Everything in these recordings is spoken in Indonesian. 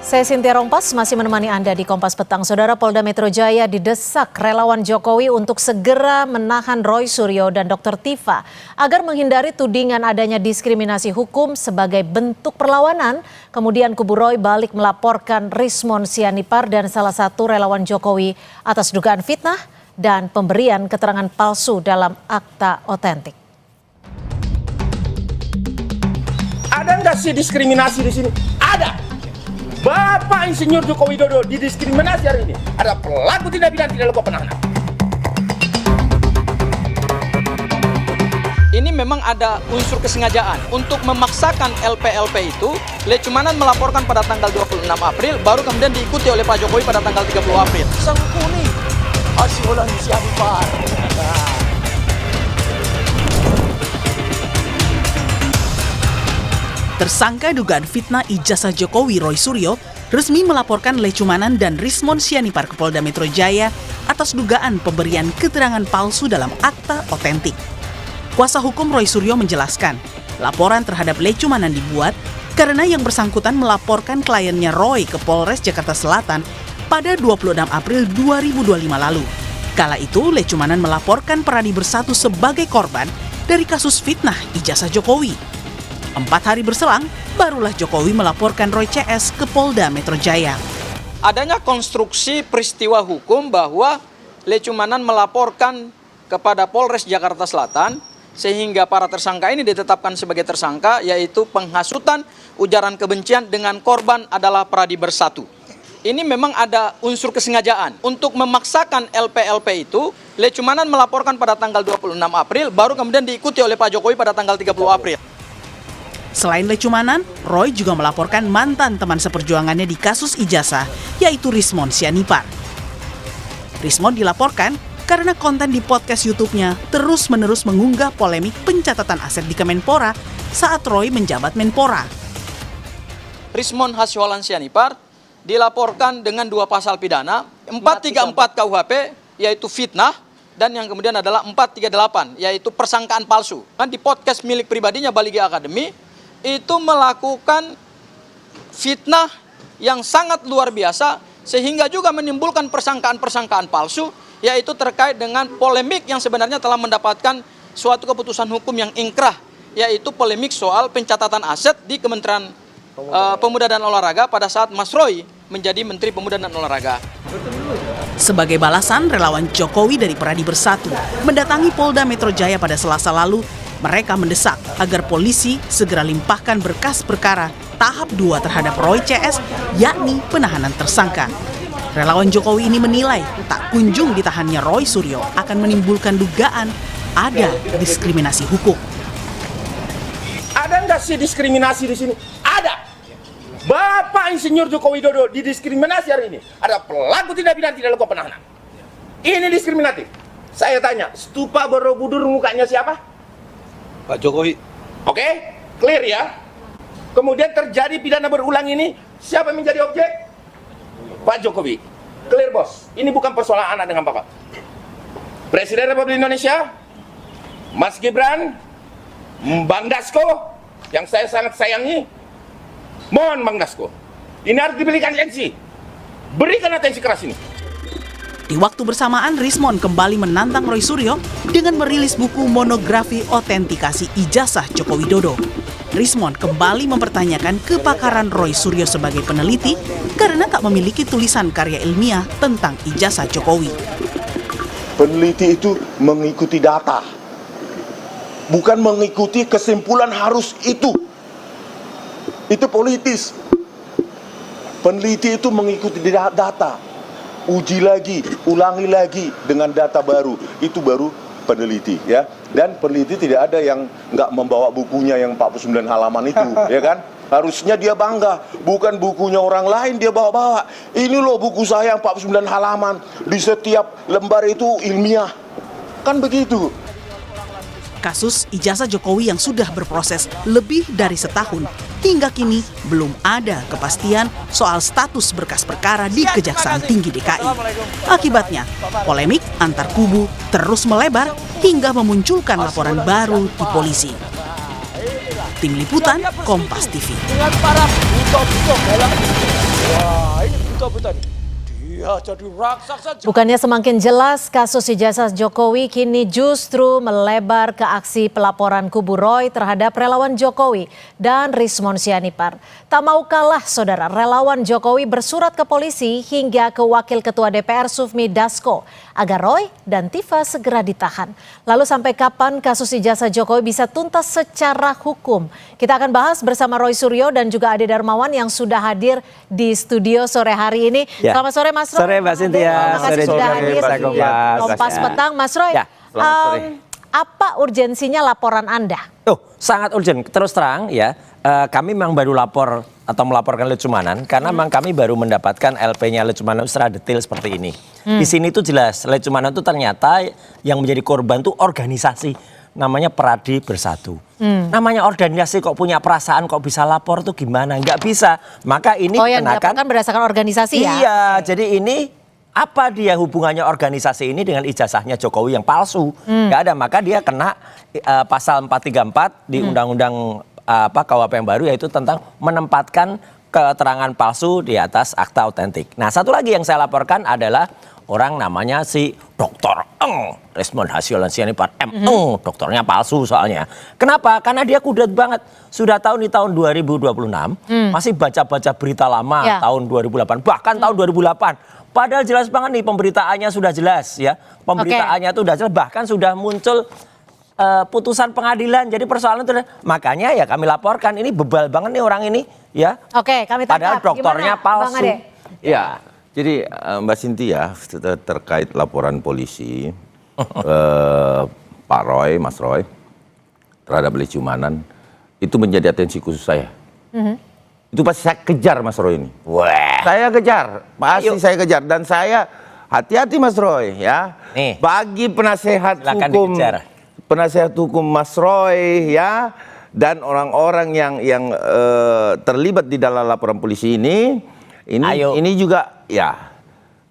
Saya Cynthia Rompas masih menemani Anda di Kompas Petang. Saudara, Polda Metro Jaya didesak relawan Jokowi untuk segera menahan Roy Suryo dan Dr. Tifa agar menghindari tudingan adanya diskriminasi hukum sebagai bentuk perlawanan. Kemudian kubu Roy balik melaporkan Rismon Sianipar dan salah satu relawan Jokowi atas dugaan fitnah dan pemberian keterangan palsu dalam akta otentik. Ada nggak sih diskriminasi di sini? Ada. Bapak Insinyur Joko Widodo didiskriminasi hari ini. Ada pelaku tindak pidana tidak lakukan penahanan. Ini memang ada unsur kesengajaan untuk memaksakan LP-LP itu. Lecumanan melaporkan pada tanggal 26 April, baru kemudian diikuti oleh Pak Jokowi pada tanggal 30 April. Sangkuni Hasyolan Sianipar. Tersangka dugaan fitnah ijazah Jokowi Roy Suryo resmi melaporkan Lecumanan dan Rismon Sianipar ke Polda Metro Jaya atas dugaan pemberian keterangan palsu dalam akta otentik. Kuasa hukum Roy Suryo menjelaskan, laporan terhadap Lecumanan dibuat karena yang bersangkutan melaporkan kliennya Roy ke Polres Jakarta Selatan pada 26 April 2025 lalu. Kala itu, Lecumanan melaporkan Peradi Bersatu sebagai korban dari kasus fitnah ijazah Jokowi. 4 hari berselang, barulah Jokowi melaporkan Roy CS ke Polda Metro Jaya. Adanya konstruksi peristiwa hukum bahwa Lecumanan melaporkan kepada Polres Jakarta Selatan sehingga para tersangka ini ditetapkan sebagai tersangka, yaitu penghasutan, ujaran kebencian dengan korban adalah Peradi Bersatu. Ini memang ada unsur kesengajaan untuk memaksakan LP-LP itu. Lecumanan melaporkan pada tanggal 26 April, baru kemudian diikuti oleh Pak Jokowi pada tanggal 30 April. Selain Lecumanan, Roy juga melaporkan mantan teman seperjuangannya di kasus ijazah, yaitu Rismon Sianipar. Rismon dilaporkan karena konten di podcast YouTube-nya terus-menerus mengunggah polemik pencatatan aset di Kemenpora saat Roy menjabat Menpora. Rismon Hasyolan Sianipar dilaporkan dengan 2 pasal pidana, 434 KUHP, yaitu fitnah, dan yang kemudian adalah 438, yaitu persangkaan palsu. Di podcast milik pribadinya Baligi Academy, itu melakukan fitnah yang sangat luar biasa sehingga juga menimbulkan persangkaan-persangkaan palsu, yaitu terkait dengan polemik yang sebenarnya telah mendapatkan suatu keputusan hukum yang ingkrah, yaitu polemik soal pencatatan aset di Kementerian Pemuda dan Olahraga pada saat Mas Roy menjadi Menteri Pemuda dan Olahraga. Sebagai balasan, relawan Jokowi dari Peradi Bersatu mendatangi Polda Metro Jaya pada Selasa lalu. Mereka mendesak agar polisi segera limpahkan berkas perkara tahap 2 terhadap Roy CS, yakni penahanan tersangka. Relawan Jokowi ini menilai tak kunjung ditahannya Roy Suryo akan menimbulkan dugaan ada diskriminasi hukum. Ada nggak sih diskriminasi di sini? Ada. Bapak Insinyur Joko Widodo didiskriminasi hari ini. Ada pelaku tindak pidana tidak lakukan penahanan. Ini diskriminatif. Saya tanya, stupa Borobudur mukanya siapa? Pak Jokowi. Oke, clear ya. Kemudian terjadi pidana berulang ini, siapa yang menjadi objek? Pak Jokowi. Clear, bos. Ini bukan persoalan anak dengan bapak. Presiden Republik Indonesia, Mas Gibran, Bang Dasko, yang saya sangat sayangi. Mohon Bang Dasko, ini harus diberikan atensi. Berikan atensi keras ini. Di waktu bersamaan, Rismon kembali menantang Roy Suryo dengan merilis buku monografi otentikasi ijazah Joko Widodo. Rismon kembali mempertanyakan kepakaran Roy Suryo sebagai peneliti karena tak memiliki tulisan karya ilmiah tentang ijazah Jokowi. Peneliti itu mengikuti data, bukan mengikuti kesimpulan harus itu. Itu politis. Peneliti itu mengikuti data. Uji lagi, ulangi lagi dengan data baru. Itu baru peneliti, ya. Dan peneliti tidak ada yang nggak membawa bukunya yang 49 halaman itu, ya kan? Harusnya dia bangga, bukan bukunya orang lain dia bawa-bawa. Ini loh buku saya yang 49 halaman, di setiap lembar itu ilmiah. Kan begitu. Kasus ijazah Jokowi yang sudah berproses lebih dari setahun, hingga kini belum ada kepastian soal status berkas perkara di Kejaksaan Tinggi DKI. Akibatnya, polemik antar kubu terus melebar hingga memunculkan laporan baru di polisi. Tim Liputan, Kompas TV. Dengan para buto-buto dalam Wah, ini berita-berita nih. Dia jadi raksasa. Bukannya semakin jelas, kasus ijazah Jokowi kini justru melebar ke aksi pelaporan kubu Roy terhadap relawan Jokowi dan Rismon Sianipar. Tak mau kalah, saudara, relawan Jokowi bersurat ke polisi hingga ke Wakil Ketua DPR Sufmi Dasko agar Roy dan Tifa segera ditahan. Lalu sampai kapan kasus ijazah Jokowi bisa tuntas secara hukum? Kita akan bahas bersama Roy Suryo dan juga Ade Darmawan yang sudah hadir di studio sore hari ini. Ya. Selamat sore Mas Roy. Sore Mbak Cynthia. Terima kasih Sore sudah juga hadir Pak di Kompas. Kompas Ya. Petang. Mas Roy, Ya, selamat sore. apa urgensinya laporan Anda? Oh, sangat urgent. Terus terang ya, kami memang baru lapor atau melaporkan Lecumanan karena memang kami baru mendapatkan LP-nya Lecumanan secara detail seperti ini. Di sini tuh jelas Lecumanan tuh ternyata yang menjadi korban tuh organisasi namanya Peradi Bersatu. Namanya organisasi kok punya perasaan kok bisa lapor tuh gimana? Nggak bisa. Maka ini Yang dilaporkan berdasarkan organisasi ya? Iya, jadi ini apa dia hubungannya organisasi ini dengan ijazahnya Jokowi yang palsu? Nggak ada, maka dia kena pasal 434 di Undang-Undang KUHP yang baru, yaitu tentang menempatkan keterangan palsu di atas akta otentik. Nah, satu lagi yang saya laporkan adalah orang namanya si Dr. Rismon Hasyolan Sianipar dokternya palsu soalnya. Kenapa? Karena dia kudet banget. Sudah tahu di tahun 2026 masih baca-baca berita lama tahun 2008, bahkan tahun 2008. Padahal jelas banget nih pemberitaannya sudah jelas ya. Pemberitaannya itu sudah jelas, bahkan sudah muncul putusan pengadilan. Jadi persoalan itu makanya ya kami laporkan ini bebal banget nih orang ini ya. Oke, kami tangkap. Padahal dokternya Gimana, palsu. Bang Ade? Ya, jadi Mbak Cynthia terkait laporan polisi Pak Roy, Mas Roy terhadap Lecumanan itu menjadi atensi khusus saya. Itu pasti saya kejar Mas Roy ini. Wah. Saya kejar, pasti saya kejar dan saya hati-hati Mas Roy ya. Nih. Bagi penasehat Silakan hukum, dikejar. penasehat hukum Mas Roy ya dan orang-orang yang terlibat di dalam laporan polisi ini juga ya.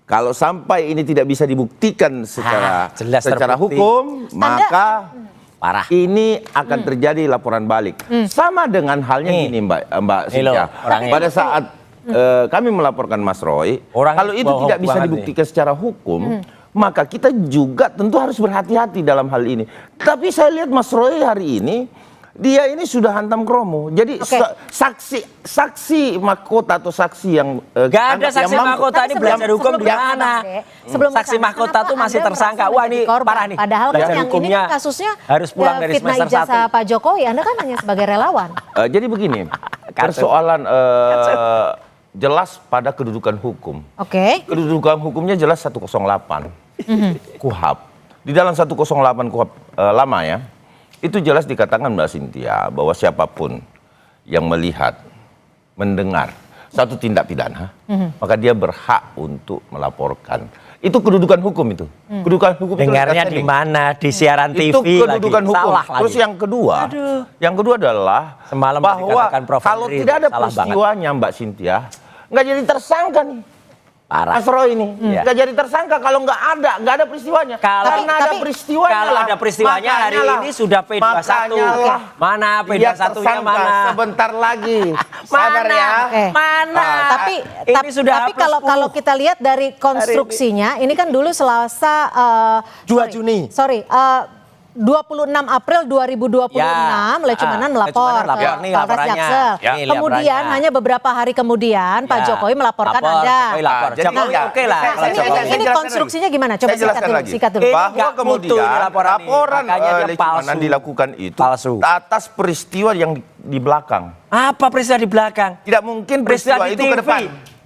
Kalau sampai ini tidak bisa dibuktikan secara jelas secara terbukti. hukum, maka Parah. ini akan terjadi laporan balik. Sama dengan halnya gini Mbak Cynthia. orangnya. Pada saat kami melaporkan Mas Roy, Orangnya kalau itu bohong tidak bisa banget dibuktikan secara hukum, maka kita juga tentu harus berhati-hati dalam hal ini. Tapi saya lihat Mas Roy hari ini, dia ini sudah hantam kromo. Jadi saksi mahkota atau saksi yang Gak ada saksi mahkota ini belajar hukum di mana? Saksi mahkota tuh masih tersangka. Wah ini parah nih. Padahal kan Belajar yang ini hukumnya kan kasusnya harus pulang dari fitnah semester ijazah 1. Pak Jokowi. Anda kan hanya sebagai relawan. Jadi begini, persoalan jelas pada kedudukan hukum. Oke. Kedudukan hukumnya jelas 108 KUHP. Di dalam 108 KUHP lama ya, itu jelas dikatakan Mbak Cynthia bahwa siapapun yang melihat, mendengar satu tindak pidana, maka dia berhak untuk melaporkan. Itu kedudukan hukum itu. Kedudukan hukum Dengarnya itu di mana? Di siaran TV itu kedudukan lagi. hukum. Salah Terus lagi. yang kedua adalah Semalam bahwa dikatakan Prof. kalau Andri, tidak ada salah peristiwanya Mbak Cynthia, nggak jadi tersangka nih. Parah. Mas Roy ini Iya. nggak jadi tersangka kalau nggak ada peristiwanya. Karena ada peristiwanya. Kalau ada peristiwanya hari ini sudah P21. Mana Dia P21-nya tersangka mana? sebentar lagi. Sabar ya. Oke. Mana? Tapi sudah tapi kalau kita lihat dari konstruksinya, ini kan dulu Selasa 2 Juni. 26 April 2026 Lecumanan melapor Lecumanan lapor ke nih Polres laporannya. Jaksel. Ya. Nih Kemudian laporannya. hanya beberapa hari kemudian Pak Ya. Jokowi melaporkan Lapor, Anda. Jokowi lapor. Jadi Jokowi ya, oke lah. saya- kalau saya- Jokowi. saya Ini jelaskan konstruksinya lagi. gimana? Coba Saya jelaskan sikat lagi. dulu, sikat dulu. Ini Bahwa nggak mutu kemudian ini laporan ini. laporan Makanya dia Lecumanan palsu. dilakukan itu Palsu. atas peristiwa yang di belakang. Apa peristiwa di belakang? Tidak mungkin peristiwa di itu ke TV. depan.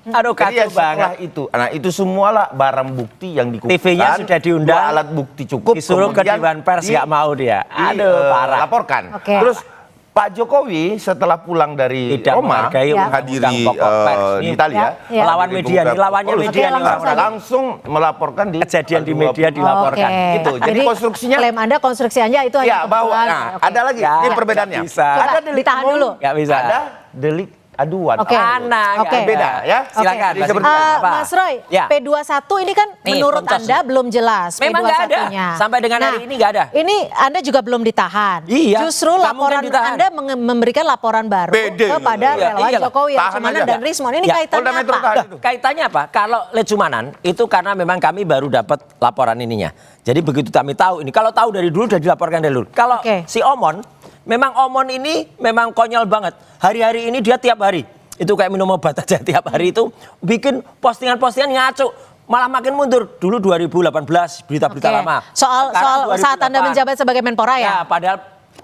Aduh Jadi ya kacau setelah banget. itu, nah itu semualah barang bukti yang dikumpulkan. TV-nya sudah diundang. Dua alat bukti cukup. Disuruh ke kemudian Dewan Pers nggak mau dia. Aduh parah. Laporkan. Oke. Terus Pak Jokowi setelah pulang dari Tidak Roma, menghargai menghadiri undang-undang pokok pers. di Italia, Ya. Melawan media nih, lawannya Oke, media nih langsung orang-orang. saja. langsung melaporkan di Kejadian di media dilaporkan. Oke. Gitu. Jadi konstruksinya klaim Anda konstruksi Anda itu hanya ya bahwa kebetulan. nah, Oke. ada lagi Ya, ini perbedaannya. nggak bisa. Coba Ada delik ditahan umum, dulu. Nggak bisa. Ada delik aduan. Oke. Mana? Oke. Beda ya. Silakan. Jadi Mas seperti Indra. Apa? Mas Roy, Ya. P21 ini kan Nih, menurut contoh Anda sih. belum jelas Memang nggak ada. P21-nya. Sampai dengan hari ini nggak ada. Ini Anda juga belum ditahan. Iya, Justru nggak laporan mungkin ditahan. Anda memberikan laporan baru Bede. kepada Iya, relawan iyalah. Jokowi, Tahan Lecumanan aja. dan Rismon. Ini Ya, kaitannya Polda Metro apa? tahan. Nah, kaitannya apa? Kalau Lecumanan itu karena memang kami baru dapat laporan ininya. Jadi begitu kami tahu ini, kalau tahu dari dulu sudah dilaporkan dari dulu. Kalau Oke. si Omon, memang Omon ini memang konyol banget. Hari-hari ini dia tiap hari, itu kayak minum obat aja tiap hari itu bikin postingan-postingan ngaco. Malah makin mundur. Dulu 2018 berita-berita Oke. lama. Soal Sekarang saat Anda 2008. menjabat sebagai Menpora ya? Ya, padahal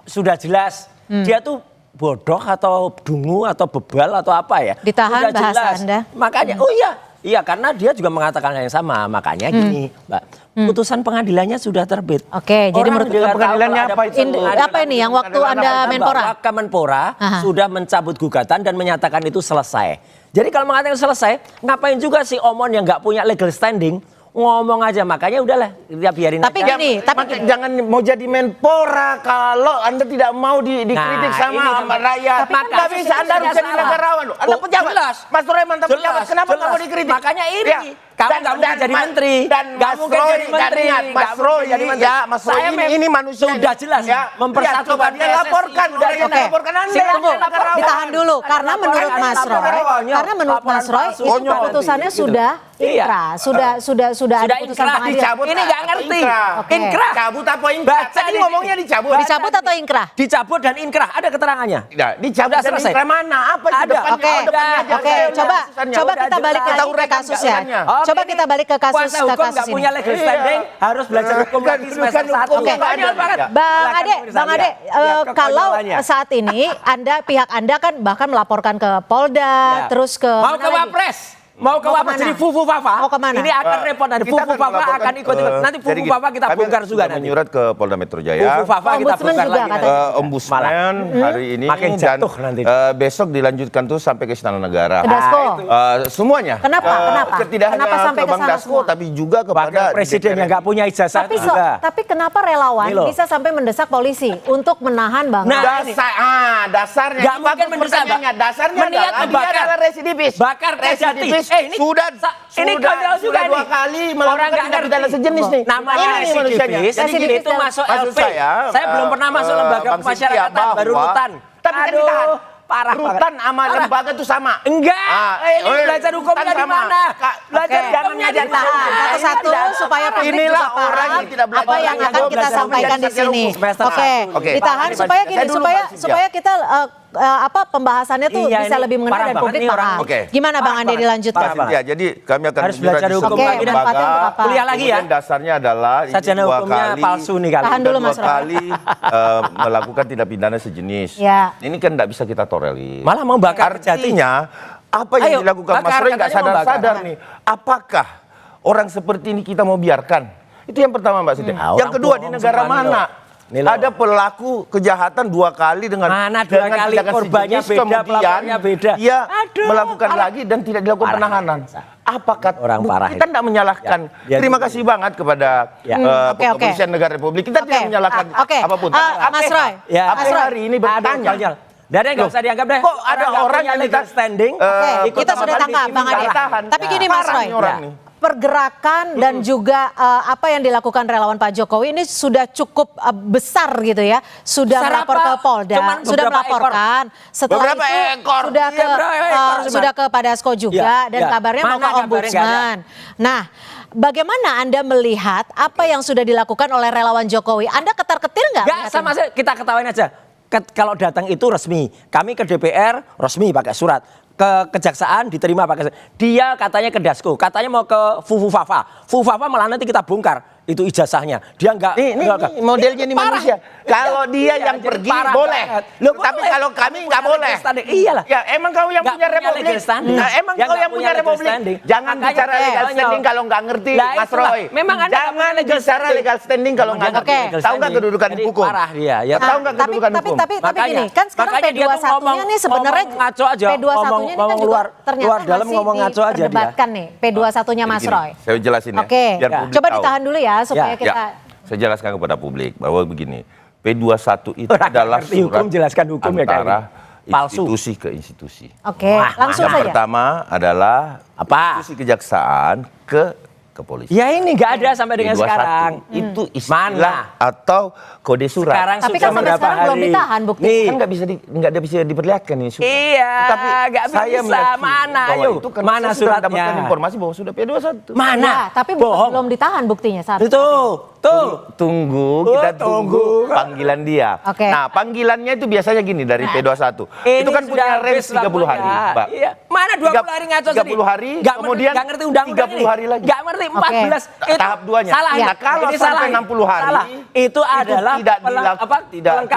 sudah jelas dia tuh bodoh atau dungu atau bebal atau apa ya. Ditahan Sudah bahasa jelas. Anda. Makanya, oh iya karena dia juga mengatakan yang sama. Makanya gini, Mbak, putusan pengadilannya sudah terbit. Oke, jadi menurut juga tahu pengadilannya kalau ada apa itu? putusan Apa ini yang waktu Anda Menpora? bahwa Kemenpora Aha. sudah mencabut gugatan dan menyatakan itu selesai. Jadi kalau mengatakan selesai, ngapain juga si Omon yang nggak punya legal standing ngomong aja, makanya udahlah kita biarin Tapi aja. gini, Jangan mau jadi Menpora kalau Anda tidak mau dikritik Nah, sama ini memang- rakyat. Tapi kan Nggak bisa, Anda harus jadi negarawan loh. Anda Oh, pejabat. jelas. Mas Roy mantan Jelas, pejabat, kenapa nggak mau jelas. dikritik? Makanya ini, Ya. kamu nggak mungkin jadi menteri. Dan Nggak Mas mungkin Roy, jadi menteri. dan ingat, Mas Nggak mungkin Roy, jadi menteri. ya, Mas Roy Saya ini manusia. sudah jelas mempersatukan Ya, coba dia PSSI. laporkan, Sudah dia Oke. laporkan Anda. Silakan Tunggu, negarawan. ditahan dulu karena Ada menurut laporan, Mas ada Roy, laporannya. karena menurut Laporan Mas Roy palsu. itu Konyol. keputusannya Gitu. sudah Iya. inkrah, sudah ada putusan inkrah, pengadilan. Dicabut Ini nggak atau ngerti. inkrah? Oke. Inkrah. Cabut apa inkrah? Baca Tadi di ngomongnya sini. dicabut. Dicabut atau inkrah? Dicabut dan inkrah, ada keterangannya. Tidak, dicabut Sudah dan selesai. inkrah mana? Apa itu Ada. depannya? Oke, Oh, depannya aja. oke, Saya coba tulisannya. coba Udah kita balik jelas. lagi Kita ke uraikan kasus ya. urusannya. Coba kita balik ke kasus Kuasa hukum nggak ini. punya legal Iya. standing, harus belajar hukum Bukan, lagi semester bukan 1. hukum, Oke, nggak ada. Konyol banget. Ya. Bang Silakan Ade, pemirsa, Bang Ade, lihat. Lihat kalau kekonyolannya. saat ini Pihak Anda kan bahkan melaporkan ke Polda, Ya. terus ke Mau mana ke lagi? Wapres. Mau ke Mau Wapres kemana? jadi Fufu Fafa. Mau kemana? Ini akan repot nanti. Kita Fufu akan Fafa melaporkan, akan ikut-ikut. Nanti jadi Fufu gini, Fafa kita kami bongkar juga sudah nanti. menyurat ke Polda Metro Jaya. Fufu Fafa kita Ombudsman bongkar juga lagi katanya. nanti. Ombudsman hari ini Makin dan jatuh nanti. besok dilanjutkan tuh sampai ke Istana Negara. Ke Dasko. Semuanya. Kenapa? Kenapa? Tidak Kenapa hanya sampai ke ke Bang sana Dasko, semua? tapi juga kepada Wakil presiden yang nggak punya ijazah Tapi itu juga. tapi kenapa relawan Ini loh. bisa sampai mendesak polisi untuk menahan Bang Nah, Ade? Dasarnya. Nggak Ini mungkin bagus mendesak, Mbak. pertanyaannya. Dasarnya Meniat adalah dia membakar. adalah residivis. Bakar Kejati. Residivis Ini ini konyol juga sudah 2 nih. kali Orang melakukan nggak tindak pidana ngerti. sejenis nih. Namanya Ini manusianya. residivis. Jadi gini, Itu masuk maksud LP. saya, Saya belum pernah masuk lembaga Bang Cynthia, pemasyarakatan, baru bahwa- rutan. Tapi kan Aduh, ditahan. parah Rutan banget. sama Parah. lembaga itu sama. Enggak, ini belajar hukumnya rutan di sama. mana? Belajar Oke, hukumnya di ditahan mana? satu-satu supaya publik Inilah juga orang paham yang tidak belajar apa yang hukum. akan kita Belajar hukum sampaikan di secara sini. hukum. Semester Oke, satu. Oke. ditahan Pak, supaya saya gini, dulu, supaya Pak Cynthia. supaya kita pembahasannya tuh Iya, bisa ini lebih mengenai parah dan banget publik nih orang. paham. Oke. Gimana Bang Parah Ade banget. dilanjutkan? Parah banget. Ya, jadi kami akan Harus menyurat belajar di hukum sebuah lagi dan lembaga. Fatih untuk apa? Kuliah lagi ya. Kemudian dasarnya adalah ini Sarjana 2 hukumnya kali palsu nih kali. Tahan dulu, Mas 2 Roy. kali melakukan tindak pidana sejenis. Ya. Ini kan tidak bisa kita tolerir. Malah mau bakar Kejati. Artinya apa yang Ayo, dilakukan Mas bakar, Roy nggak katanya mau sadar-sadar bakar. nih. Apakah orang seperti ini kita mau biarkan? Itu yang pertama Mbak Siti. Ah, Yang orang kedua di bohong negara semua nih, mana? loh. Nih, loh. Ada pelaku kejahatan 2 kali dengan Mana 2 dengan kali? tindakan Korbannya sejenis, beda, kemudian pelapornya beda. Dia Aduh, melakukan parah. lagi dan tidak dilakukan Parah. penahanan. Apakah Orang parah kita ini. tidak menyalahkan? Ya, Terima dia kasih banget kepada Ya. Oke, oke. Kepolisian Negara Republik. Kita tidak Oke. menyalahkan Oke. apapun. Mas Roy. Ya. Mas Apa Roy. hari ini bertanya? Konyol. Dada nggak usah dianggap deh. Kok ada nggak orang punya yang legal minta- standing? Oke, ikut kita sama sudah kali tangkap di Bang TV Ade. tahan. Tapi gini Mas Parah Roy, nih orang Ya. nih. pergerakan dan juga apa yang dilakukan relawan Pak Jokowi ini sudah cukup besar gitu ya. Sudah Besar melapor apa? ke Polda, Cuman sudah beberapa melaporkan. Setelah Beberapa itu ekor. sudah Iya, berapa ekor cuma? sudah ke Padasko juga Ya, dan ya. kabarnya mau Mana ke kabarnya Ombudsman. Nah, bagaimana Anda melihat apa yang sudah dilakukan oleh relawan Jokowi? Anda ketar-ketir nggak? Enggak, melihat sama ini? saja kita ketawain aja. Kalau datang itu resmi. Kami ke DPR resmi pakai surat. Ke kejaksaan diterima pakai. Dia katanya ke Dasko, katanya mau ke Fufu Fafa. Fufu Fafa malah nanti kita bongkar itu ijazahnya. Dia enggak. Ini modelnya nih Parah. manusia. Kalau dia Iya, yang jadi pergi parah boleh. banget. Loh, Tapi boleh. kalau kami nggak Punya boleh. legal standing. Iyalah. Ya emang kau yang Nggak punya punya republik. legal standing. Nah, emang Yang kau nggak yang punya punya legal republik. standing. Jangan Makanya bicara legal konyol. standing kalau nggak ngerti, Lah, Mas itulah. Roy. Memang Anda nggak Jangan punya legal bicara standing. legal standing kalau nggak Dia ngerti. nggak punya Tahu nggak legal kedudukan standing. hukum? Parah dia. Ya. Tahu nggak kedudukan hukum? Tapi Makanya- gini, kan sekarang makanya dia tuh P21-nya nih sebenarnya ngomong ngaco aja, P21-nya ini kan ngomong juga luar ternyata dalam masih ngomong ngaco aja dia. diperdebatkan nih P21-nya Mas Jadi Roy. gini, saya jelasin ya. Oke, biar publik coba tahu. ditahan dulu ya supaya Ya. kita. Saya jelaskan kepada publik bahwa begini, P21 itu Orang adalah ngerti hukum, surat jelaskan hukum ya, antara kayak palsu. Institusi ke institusi. Oke, langsung Yang saja. pertama adalah Apa? institusi kejaksaan ke kepolisian. Ya ini nggak ada sampai dengan P21. sekarang. Itu Mana? istilah atau kode surat. Sekarang Tapi sudah kan sampai berapa sekarang belum hari? ditahan bukti. Nih, Kan nggak bisa diperlihatkan ini surat. iya, Tetapi nggak saya bisa. meyakini Mana? bahwa Ayo, itu karena mana saya sudah suratnya? mendapatkan informasi bahwa sudah P21. mana? Ya, tapi Bohong. belum ditahan buktinya saat Itu, tuh. Tunggu, Oh, kita tunggu. tunggu panggilan dia. Oke. Nah, panggilannya itu biasanya gini dari P21. Ini Itu kan sudah punya range habis 30 hari, lamanya. Mbak. Iya. Mana 20 hari ngaco 30 hari, kemudian nggak ngerti undang-undang 30 hari lagi. Nggak ngerti 14. Itu Tahap duanya. Salah. Nah, kalau Ini sampai salah. 60 hari, Salah. Itu adalah tidak pelengkapan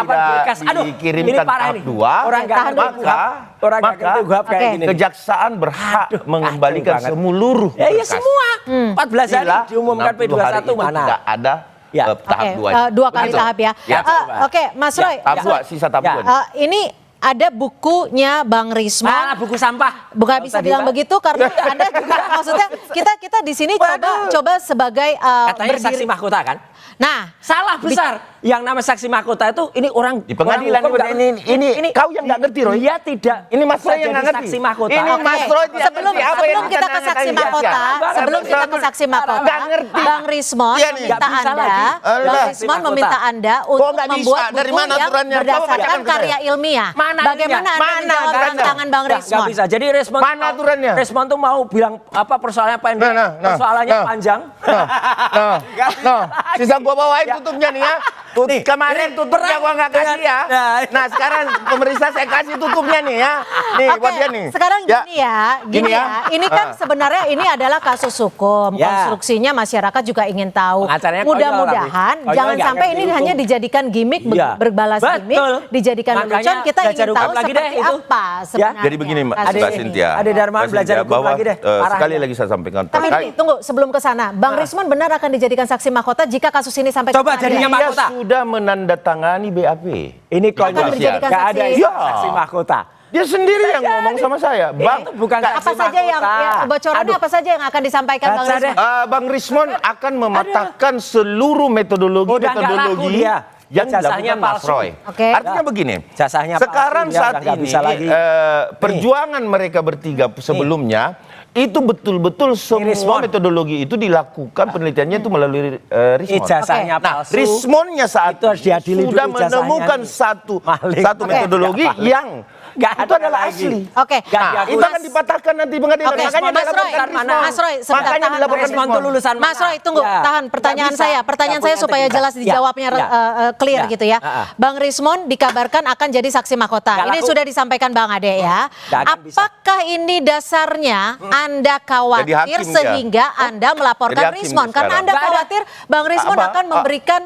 berkas. Aduh, ini dikirimkan parah tahap ini. 2, Orang nggak ngerti maka UHAP. Orang nggak ngerti UHAP kayak Oke. gini. kejaksaan berhak mengembalikan banget. seluruh Ya, iya berkas. semua. 14 hari Bila diumumkan 60 hari P21 itu mana? tidak ada Ya. tahap Oke, 2. dua kali tahap ya. Ya. Oke, Mas Roy. Tahap 2, sisa tahap Ya. 2. Ini ada bukunya Bang Rismon. Mana buku sampah? Bukan Nggak bisa usah bilang dibahas. begitu karena Anda juga maksudnya kita di sini coba sebagai Katanya saksi mahkota kan? Nah, Salah besar. Yang nama saksi mahkota itu ini orang Di pengadilan orang hukum ini kau yang nggak ngerti, Roy. Dia tidak. Ini Mas Roy bisa yang nggak jadi ngerti. Saksi mahkota. Ini Oke. Mas Roy tidak sebelum ngerti apa yang kita ke saksi mahkota, sebelum kita ke saksi mahkota, Nggak ngerti. Bang Rismon Iya nih. meminta Nggak bisa Anda, lagi. Bang Alah. Rismon meminta Anda untuk nggak bisa? membuat Dari buku mana yang aturannya? Coba berdasarkan bacakan ke karya saya. ilmiah. Mana Bagaimana ilmiah? Anda menjawab Mana? tantangan Bang Nggak Rismon? bisa. Jadi respon Mana aturannya? Respon tuh mau bilang apa persoalannya pendek, persoalannya panjang. Nah, sisa gua bawain tutupnya nih ya. Nih, Kemarin tutupnya gua nggak kasih ya. Nah, sekarang pemeriksa saya kasih tutupnya nih ya. Nih, Oke, buat dia nih. sekarang gini ya. Ini kan sebenarnya ini adalah kasus hukum. Ya. Konstruksinya masyarakat juga ingin tahu. Pengacaranya Mudah-mudahan konyol, jangan nggak sampai ngerti ini hukum. hanya dijadikan gimmick, Iya. berbalas gimmick, Betul. dijadikan Makanya lelucon. Kita belajar ingin hukum tahu lagi deh seperti itu. apa sebenarnya. Jadi begini, Mbak kasus ini. Cynthia. Ade Darmawan Mbak belajar Cynthia, hukum bahwa, lagi deh. Parah sekali ya. lagi saya sampaikan Tapi ini, tunggu sebelum ke sana, Bang Rismon benar akan dijadikan saksi mahkota jika kasus ini sampai Coba ke pengadilan? jadinya dia mahkota. sudah menandatangani BAP. Ini Akan konyol. dijadikan Nggak ada saksi. isu Iya. saksi mahkota. Dia sendiri yang ngomong sama saya. Bang, Itu bukan Apa saksi saja yang mahkota. bocorannya Aduh. apa saja yang akan disampaikan Bang Baca Rismon? deh. Bang Rismon akan mematahkan seluruh metodologi Udah nggak laku dia. yang Jasanya dilakukan Mas palsu. Roy. Oke. Artinya begini, Jasanya palsu, sekarang dia saat udah nggak ini bisa lagi. perjuangan mereka bertiga sebelumnya itu betul-betul semua Rismon. metodologi itu dilakukan penelitiannya itu melalui Rismon. Ijazahnya Nah, palsu. Rismonnya saat Itu harus diadili sudah dulu ijazahnya menemukan nih. satu Maling. Oke. metodologi Nggak maling. yang Nggak itu ada adalah lagi. asli. Oke. Nggak Nah, diakui. itu akan dipatahkan nanti pengadilan. Oke, Makanya Mas Roy, dilaporkan Rismon. Mas Roy, sebentar, Makanya tahan, dilaporkan Mas. Rismon tuh Rismon. lulusan mana? Mas Roy, tunggu, Ya. tahan pertanyaan Nggak bisa. saya. Pertanyaan Nggak saya punya supaya integritas. jelas dijawabnya Ya. clear Ya. gitu ya. Ha-ha. Bang Rismon dikabarkan akan jadi saksi mahkota. Nggak Ini laku. sudah disampaikan Bang Ade ya. Nggak akan bisa. Apakah ini dasarnya Anda Jadi khawatir hakim dia. sehingga Anda melaporkan Jadi hakim Rismon? dia Karena sekarang. Anda Nggak ada. khawatir Bang Rismon Apa? akan memberikan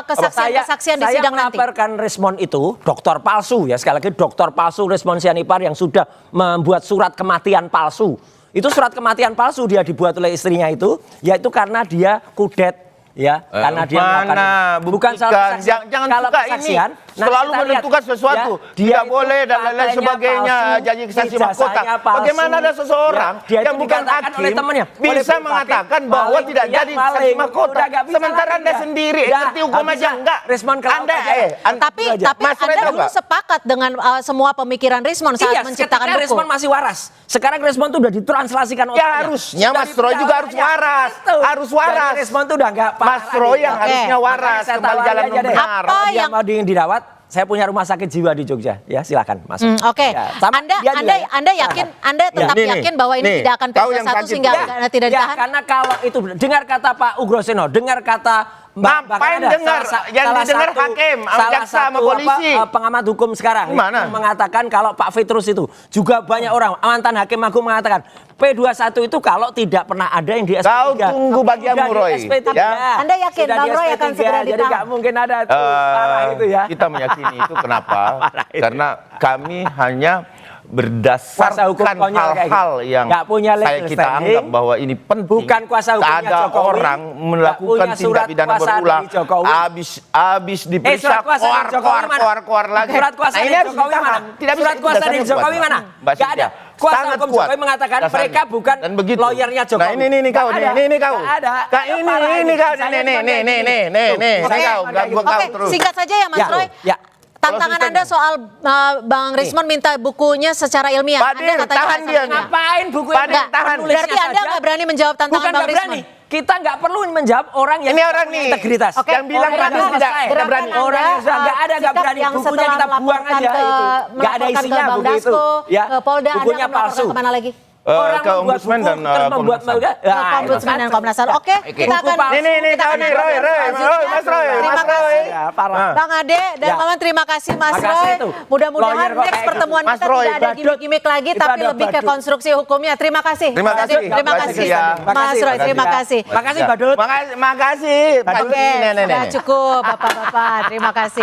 kesaksian-kesaksian di sidang Saya nanti. melaporkan Rismon itu dokter palsu ya, sekali lagi dokter palsu Rismon Sianipar yang sudah membuat surat kematian palsu. Itu surat kematian palsu dia dibuat oleh istrinya itu, yaitu karena dia kudet ya, karena dia mana bukan buktikan. salah kesaksian. Jangan Kalau suka ini kesaksian, nanti selalu kita lihat, menentukan sesuatu. ya, Tidak itu boleh dan lain-lain katanya sebagainya palsu, jadi saksi mahkota. ijazahnya palsu. Bagaimana ada seseorang Ya, dia yang itu bukan dikatakan oleh hakim temannya, oleh bisa Hakim, mengatakan bahwa maling, tidak ya, jadi saksi maling. mahkota. Udah nggak bisa Sementara lagi Anda ya. sendiri Ya, ngerti hukum nggak aja bisa. enggak. Rismon kalau Anda aja. Tapi Mas Roy Anda tahu dulu nggak? sepakat dengan semua pemikiran Rismon saat Iya, menciptakan ketika buku. Rismon masih waras. Sekarang Rismon tuh udah ditranslasikan Ya otaknya. harusnya Sudah Mas Roy juga harus dipelajari. waras. Itu. Harus waras. Jadi Rismon tuh udah nggak Mas Roy yang Oke. harusnya waras Saya kembali tahu jalan aja deh. benar. Apa Dia yang- mau dirawat? Saya punya rumah sakit jiwa di Jogja. Ya silakan masuk. Oke, Ya, sama Anda dia juga ya. Anda yakin, Anda tetap Nih, nih, yakin bahwa ini nih. tidak akan Tahu yang P21 kaget sehingga ya? tidak Ya, ditahan? karena kalau itu dengar kata Pak Ugroseno, dengar kata Ngapain dengar? Yang didengar hakim, jaksa, sama polisi. Pengamat hukum sekarang Gimana? yang mengatakan kalau Pak Fitrus itu juga banyak orang mantan hakim agung mengatakan P21 itu kalau tidak pernah ada yang di SP3. Kau tunggu bagianmu, Sudah di Roy. SP3. Ya. Anda yakin Sudah Bang di Roy SP3, akan segera jadi ditahan? nggak mungkin ada tuh parah itu ya. Kita meyakini itu kenapa? Parah itu. Karena kami hanya Kuasa hukum berdasarkan konyol kayak hal-hal gitu. yang Nggak punya legal kita standing. anggap bahwa ini penting. Bukan kuasa hukumnya ada Jokowi. orang melakukan Nggak punya tindak surat pidana kuasa berulang, dari Jokowi. habis diperiksa, surat kuasa dari Jokowi mana? keluar lagi. Surat kuasa Nah, ini dari harus Jokowi ditahan. mana? Tidak bisa Surat kuasa dari dasarnya Jokowi kuat. mana? Mbak Nggak ada. Cynthia, Kuasa sangat hukum kuat Jokowi mengatakan dasarnya. mereka bukan Dan begitu. lawyernya Jokowi. Nah, ini kau, Nggak ada. ini kau. Nggak ada. Kak, ini kau, nih kau terus. Oke, Ini kau singkat saja ya Mas Ya. Roy. Tantangan Anda soal Bang Rismon minta bukunya secara ilmiah. Pak Dir, tahan dia nih. Ngapain buku Pak Dir, tahan. Berarti Anda nggak berani menjawab tantangan Bukan Bang nggak berani. Rismon? Kita nggak perlu menjawab orang yang Ini orang nih. integritas. Oke. Yang bilang Orang Pak Dir yang tidak berani. Orang yang sudah nggak ada, nggak sikap berani. yang Bukunya setelah kita buang melaporkan aja ke- itu. Nggak ada melaporkan isinya ke Bang buku itu. Dasko, Ya. ke Polda, Bukunya Anda akan palsu. melaporkan kemana lagi? Orang Ke membuat Ombudsman buku, dan terus membuat Komnas HAM. Ke Ombudsman dan Komnas HAM. Oke, kita akan Nih, tahu nih, Roy, Mas Roy. Terima kasih. Ya, parah. Bang Ade dan Ya. Maman, terima kasih Mas Makasih Roy. itu. Mudah-mudahan Lawyer kok next kayak pertemuan gitu. Mas kita Roy, tidak ada badut. gimmick-gimmick lagi, Itu tapi ada lebih ke badut. konstruksi hukumnya. Terima kasih. Terima Mas kasih. Ade, terima Makasih, kasih. ya. Mas Roy, terima kasih. Makasih, Badut. Makasih. Oke, Nih. sudah cukup Bapak-bapak. Terima kasih.